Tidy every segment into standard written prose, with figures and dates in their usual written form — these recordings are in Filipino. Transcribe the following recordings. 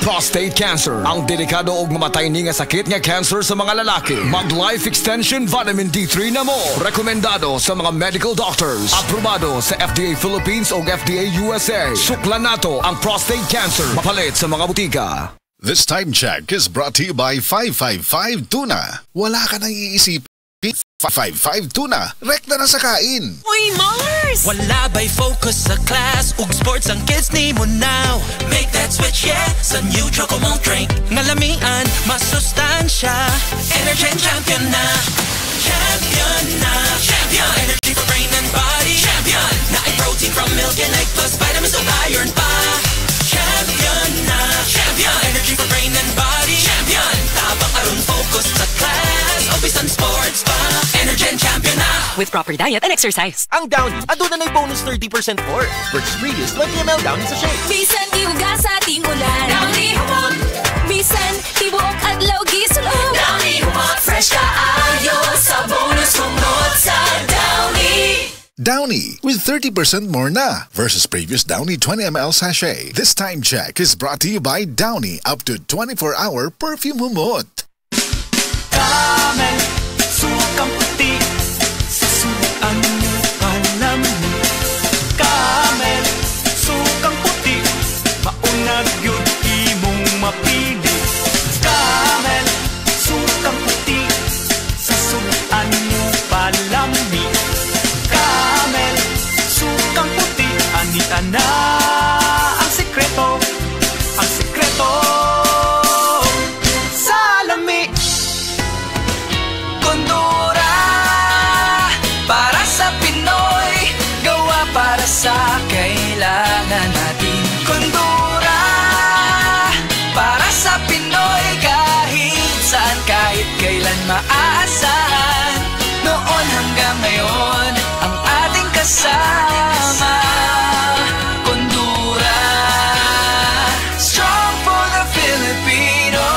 prostate cancer. Ang delikado og mamatay ni nga sakit nga cancer sa mga lalaki. Mag Life Extension Vitamin D3 na mo. Rekomendado sa mga medical doctors. Aprobado sa FDA Philippines o FDA USA. Suklan nato ang prostate cancer. Mapalit sa mga butika. This time check is brought to you by 555 Tuna. Wala ka nang iisipin. 555 Tuna. Rekta na sa kain. Uy, Mars! Wala ba'y focus sa class? Ug sports ang kids ni mo now. Make that switch, yeah, sa new Chocomalt drink. Ngalamian, masustansya. Energen champion na. Champion na. Champion. Energy for brain and body. Champion. Na ay protein from milk and egg plus vitamins of iron pa. Champion na. Champion. Energy for brain and body. Champion. Tabang aron focus sa class. Obis and sports pa. Energen champion na. With proper diet and exercise. Ang Downy, aduna na'y bonus 30% for versus previous 20ml Downy sa shake. Bisan iuga sa ating ulan. Downy humot. Bisan tibuok adlaw gisulod. Downy humot. Fresh kaayo sa bonus humot sa Downy. Downy with 30% more na versus previous Downy 20ml sachet. This time check is brought to you by Downy up to 24-hour perfume humot. Camel, sukang puti, sasuan mo palami. Camel, sukang puti, maunag yun imong mapili. Camel, sukang puti, sasuan mo palami. Camel, sukang puti, anita na ang sekreto, ang sekreto. Salami, Kondura, para sa Pinoy, gawa para sa kailangan natin. Kondura, para sa Pinoy, kahit saan, kahit kailan maaasahan. Noon hanggang ngayon, ang ating kasama. Kondura, strong for the Filipino.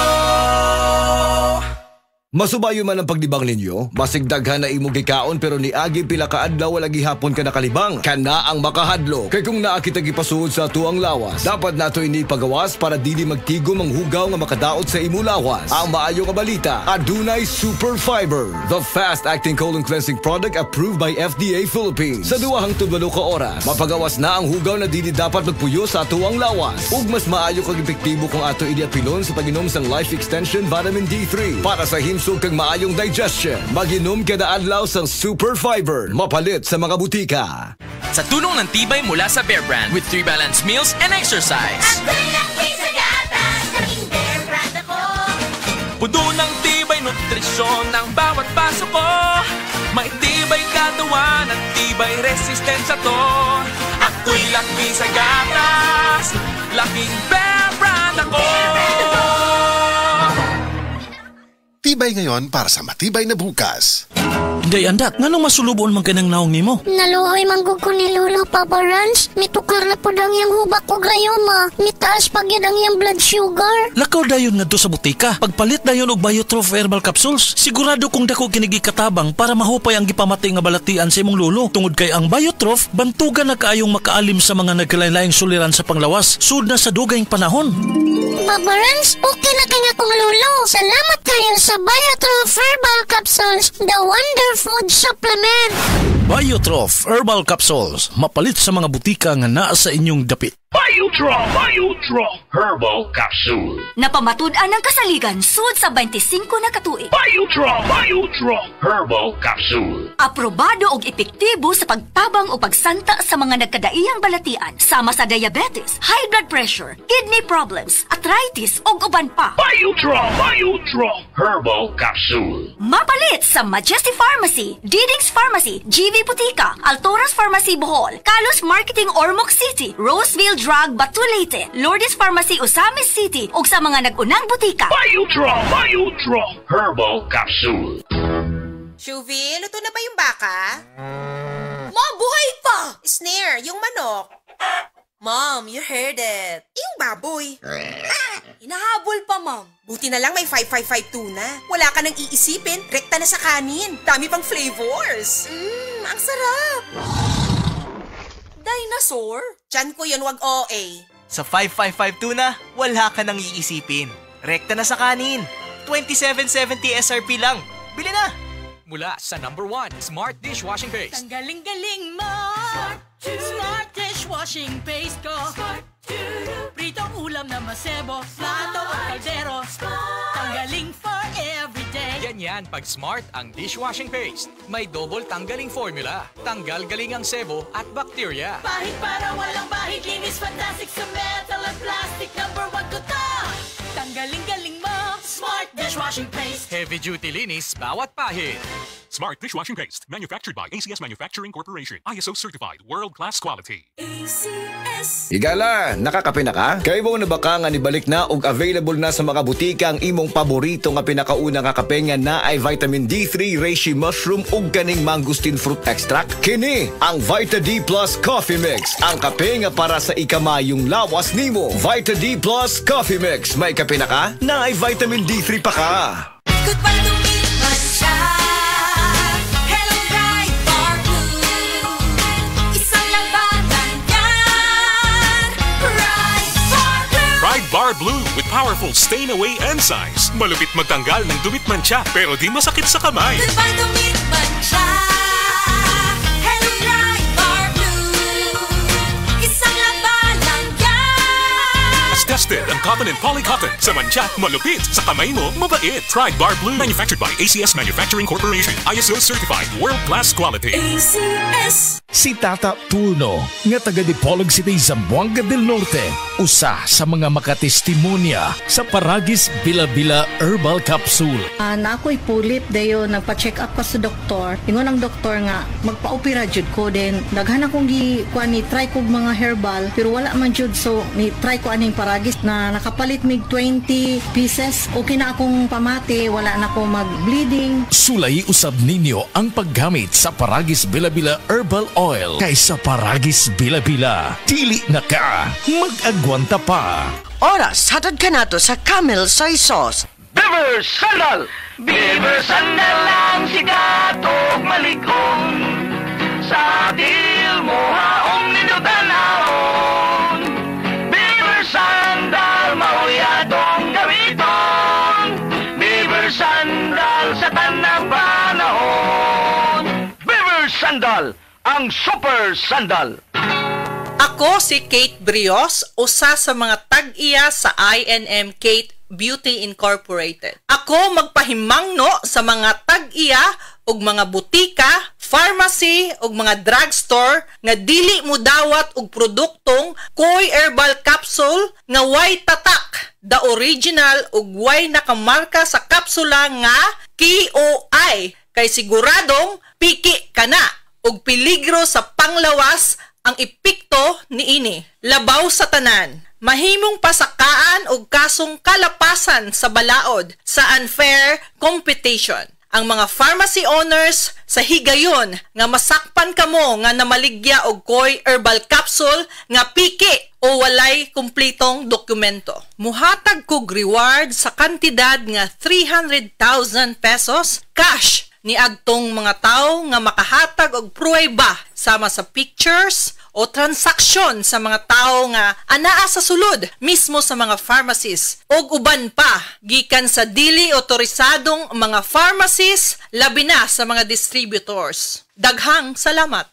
Masubayo man ang pagdibang ninyo, masigdaghan na imong gikaon pero niagi pila ka adlaw wala gihapon ka nakalibang. Kana ang makahadlo. Kay kung naa kita gipasuod sa tuang lawas, dapat nato ini pagawas para dili magtigom ang hugaw nga makadaot sa imo lawas. Ang maayo nga balita, adunay Super Fiber, the fast-acting colon cleansing product approved by FDA Philippines. Sa duwahang tudlo ka oras, mapagawas na ang hugaw na dili dapat magpuyo sa tuang lawas. Ug mas maayo kag epektibo kung ato idiapilon sa pag-inom sang Life Extension Vitamin D3 para sa himsog kag maayong digestion. Mag-inom kada adlaw sang Super Fiber, mapalit sa mga butika. Sa tulong ng tibay mula sa Bear Brand with 3 balanced meals and exercise. Ang laki sa gatas, naging Bear Brand ako. Pudo ng tibay nutrisyon ng bawat paso ko. May tibay katawan at tibay resistensya to. Ako'y laki sa gatas, laking Bear Brand ako. Tibay ngayon para sa matibay na bukas. Day andak, ngano masulubon man kanang naong nimo? Naluoy manggug ko ni Lolo, Papa Rans. Mitukar na po dang yung hubak ko grayoma. Mitaas pag yun ang yung blood sugar. Lakaw dayon nga do sa butika. Pagpalit dayon og Biotrof Herbal Capsules. Sigurado kung dako kinigi katabang para mahupay ang gipamatay nga balatian sa imong lolo. Tungod kay ang Biotrof, bantugan na kaayong makaalim sa mga nagkalain-laing suliran sa panglawas. Sud na sa dugayng panahon. Papa Rans, okay na kaya kong Lolo. Salamat kayo sa Biotrof Herbal Capsules, the wonder food supplement. Biotrof Herbal Capsules. Mapalit sa mga butika nga naa sa inyong dapit. Biotrof Herbal Capsule. Napamatud-an ng kasaligan sud sa 25 na katuig. Biotrof Herbal Capsule. Aprobado og epektibo sa pagtabang o pagsanta sa mga nagkadaiyang balatian sama sa diabetes, high blood pressure, kidney problems, arthritis ug uban pa. Biotrof Herbal Capsule. Mapalit sa Majesty Pharmacy, Diding's Pharmacy, GV Butika, Altoras Pharmacy Bohol, Kalos Marketing Ormoc City, Roseville Drug Batulete, Lourdes Pharmacy Osamis City ug sa mga nag-unang butika. Biotrof Herbal Capsule. Shuvi, luto na ba yung baka? Mom, buhay pa! Snare, yung manok. Mom, you heard it. Yung baboy. Hinahabol pa, Mom. Buti na lang may 555 tuna. Wala ka nang iisipin, rekta na sa kanin. Dami pang flavors. Ang sarap. Dinosaur? Diyan ko yun, wag OA. Sa 5552 na, wala ka nang iisipin. Rekta na sa kanin. 27.70 SRP lang. Bili na! Mula sa #1 Smart Dishwashing Paste. Ang galing-galing mo! Smart Dishwashing Paste ko! Pritong ulam na masebo, plato at kaldero. Tanggaling for everyday. Yan pag Smart ang dishwashing paste. May double tanggaling formula. Tanggal galing ang sebo at bacteria. Bahid para walang bahid, linis fantastic sa metal at plastic. #1 ko to! Tanggaling-galing mo! Smart Dishwashing Paste. Heavy duty linis bawat pahid. Smart Dishwashing Paste, manufactured by ACS Manufacturing Corporation. ISO certified, world-class quality. ACS. Higala, nakakape na ka? Kay mo na baka nga nibalik na ug available na sa mga butika ang imong paborito nga pinakauna nga kape nga na ay vitamin D3, reishi mushroom ug kaning mangosteen fruit extract? Kini ang Vita D Plus Coffee Mix, ang kape nga para sa ikamayong lawas nimo. Vita D Plus Coffee Mix, may kape na ka? Na ay vitamin D3 pa ka. Goodbye to me, siya. Hello, Pride Bar Blue. Isang labanan yan. Pride Bar Blue. Pride Bar Blue with powerful stain-away enzymes. Malupit magtanggal ng dumit mancha pero di masakit sa kamay. Goodbye to me, siya. Hello, Pride Bar Blue. Isang labanan yan. As tested ang cotton and polycotton. Sa mancha, malupit. Sa kamay mo, mabait. Pride Bar Blue, manufactured by ACS Manufacturing Corporation. ISO certified, world-class quality. ACS. Si Tata Turno, nga taga Dipolog City, Zamboanga del Norte, usa sa mga makatestimonya sa Paragis Bila-Bila Herbal Capsule. Na ako'y pulip dayo, nagpa-check up ko sa doktor. Ingon ang doktor nga, magpa-opera jud ko din. Daghan akong try ko mga herbal, pero wala man jud, so ni try ko aning Paragis na nakapalit mig 20 pieces. Okay na akong pamati, wala na akong mag-bleeding. Sulay usab ninyo ang paggamit sa Paragis Bila-Bila Herbal Oil kaysa Paragis Bila-Bila. Dili na ka, mag-agwanta pa. Oras, hatad ka na to sa Camel Soy Sauce. Beaver Sandal! Beaver Sandal ang sikat og malikong. Sa til mo haong ninyo tanahon. Beaver Sandal, mahuyadong gamiton. Beaver Sandal sa tanang panahon. Beaver Sandal, ang super sandal. Ako si Kate Brios, usa sa mga tag-iya sa I&M Kate Beauty Incorporated. Ako magpahimangno sa mga tag-iya ug mga butika, pharmacy ug mga drugstore nga dili mo dawat og produktong Koy Herbal Capsule nga way tatak, the original ug way nakamarka sa kapsula nga KOI, kay siguradong piki kana ug peligro sa panglawas ang epekto niini. Labaw sa tanan, mahimong pasakaan og kasong kalapasan sa balaod sa unfair competition. Ang mga pharmacy owners sa higayon nga masakpan kamo nga namaligya og Koy Herbal Capsule nga piki o walay kumpletong dokumento. Muhatag kog reward sa kantidad nga 300,000 pesos cash ni agtong mga tao nga makahatag og pruweba sama sa pictures o transaksyon sa mga tao nga anaa sa sulod mismo sa mga pharmacies og uban pa gikan sa dili otorisadong mga pharmacies labi na sa mga distributors. Daghang salamat.